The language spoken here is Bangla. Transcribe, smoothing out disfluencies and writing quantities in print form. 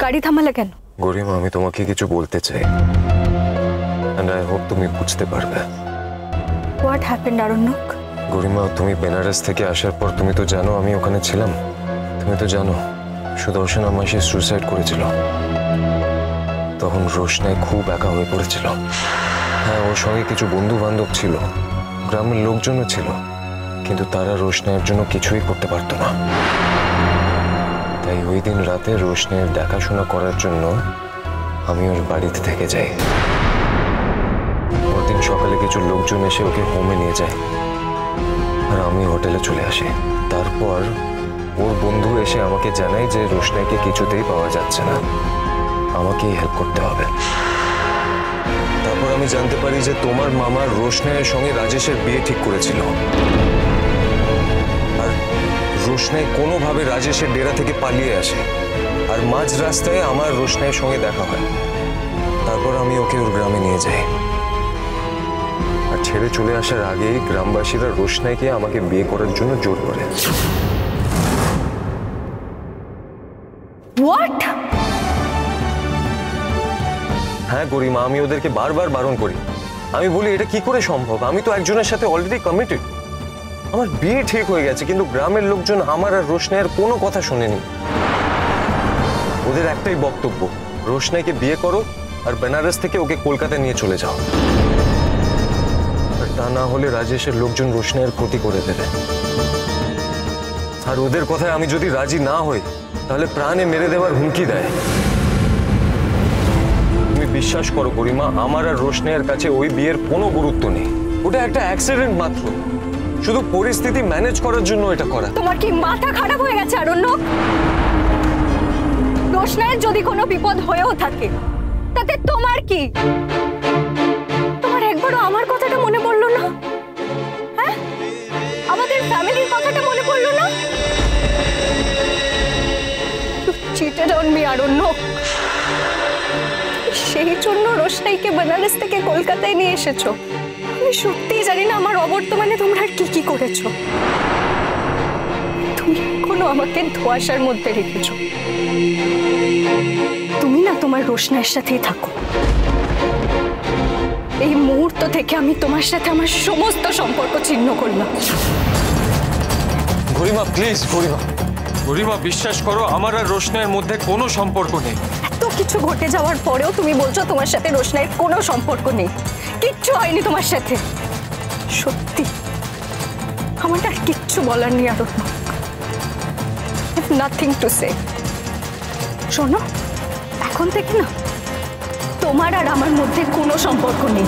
গাড়ি থামালে কেন? গরিমা, আমি তোমাকে কিছু বলতে চাই, and I hope তুমি বুঝতে পারবে। What happened, Aranyak? গরিমা, তুমি বেনারস থেকে আসার পর তুমি তো জানো আমি ওখানে ছিলাম। তুমি তো জানো সুদর্শন আমার সে সুইসাইড করেছিল। তখন রোশনাই খুব একা হয়ে পড়েছিল। হ্যাঁ, ওর সঙ্গে কিছু বন্ধু বান্ধব ছিল, গ্রামের লোকজনও ছিল, কিন্তু তারা রোশনাইয়ের জন্য কিছুই করতে পারতো না। তাই ওই দিন রাতে রোশনাইয়ের দেখাশোনা করার জন্য আমি ওর বাড়িতে থেকে যাই। পরদিন সকালে কিছু লোকজন এসে ওকে হোমে নিয়ে যায়, আর আমি হোটেলে চলে আসি। তারপর ওর বন্ধু এসে আমাকে জানায় যে রোশনাইকে কিছুতেই পাওয়া যাচ্ছে না, আমাকেই হেল্প করতে হবে। তারপর আমি জানতে পারি যে তোমার মামা রোশনাইয়ের সঙ্গে রাজেশের বিয়ে ঠিক করেছিল, আর রোশনাই কোনোভাবে রাজেশের ডেরা থেকে পালিয়ে আসে, আর মাঝ রাস্তায় আমার রোশনাইয়ের সঙ্গে দেখা হয়। তারপর আমি ওকে ওর গ্রামে নিয়ে যাই, আর ছেড়ে চলে আসার আগেই গ্রামবাসীরা রোশনাইকে আমাকে বিয়ে করার জন্য জোর করে। What? হ্যাঁ গরিমা, আমি ওদেরকে বারবার বারণ করি। আমি বলি এটা কি করে সম্ভব, আমি তো একজনের সাথে অলরেডি কমিটেড, আমার বিয়ে ঠিক হয়ে গেছে, কিন্তু গ্রামের লোকজন আমার আর রোশনাইয়ের কোনো কথা শোনেনি। ওদের একটাই বক্তব্য, রোশনাইকে বিয়ে করো আর বেনারস থেকে ওকে কলকাতায় নিয়ে চলে যাও, আর তা না হলে রাজেশের লোকজন রোশনাইয়ের ক্ষতি করে দেবে। আর ওদের কথায় আমি যদি রাজি না হই তাহলে প্রাণে মেরে দেওয়ার হুমকি দেয়। তুমি বিশ্বাস করো গরিমা, আমার আর রোশনাইয়ের কাছে ওই বিয়ের কোনো গুরুত্ব নেই। ওটা একটা অ্যাক্সিডেন্ট মাত্র, শুধু পরিস্থিতি ম্যানেজ করার জন্য এটা করা। তোমার কি মাথা খারাপ হয়ে গেছে আরণ্যক? রোশনাইয়ের যদি কোনো বিপদ হয়েও থাকে তাতে তোমার কি? তোমার একবারও আমার কথাটা মনে পড়লো না? হ্যাঁ, আমাদের ফ্যামিলির কথাটা মনে পড়লো না? You cheated on me, Aranyak. সেই জন্য রোশনাইকে বেনারস থেকে কলকাতায় নিয়ে এসেছো। আমি সত্যিই জানি না আমার অবর্তমানে তোমরা কি কি করেছো। তুমি এখনো আমাকে ধোঁয়াশার মধ্যে রেখেছো। তুমি না তোমার রোশনাইয়ের সাথেই থাকো। এই মুহূর্ত থেকে আমি তোমার সাথে আমার সমস্ত সম্পর্ক ছিন্ন করলাম। গরিমা প্লিজ, গরিমা বিশ্বাস করো, আমার আর রোশনাইয়ের মধ্যে কোনো সম্পর্ক নেই। এত কিছু ঘটে যাওয়ার পরেও তুমি বলছো তোমার সাথে রোশনাইয়ের কোনো সম্পর্ক নেই, কিচ্ছু হয়নি তোমার সাথে। সত্যি আমার আর কিচ্ছু বলার নেই আরণ্যক। Nothing to say. শোনো, এখন থেকে না তোমার আর আমার মধ্যে কোনো সম্পর্ক নেই।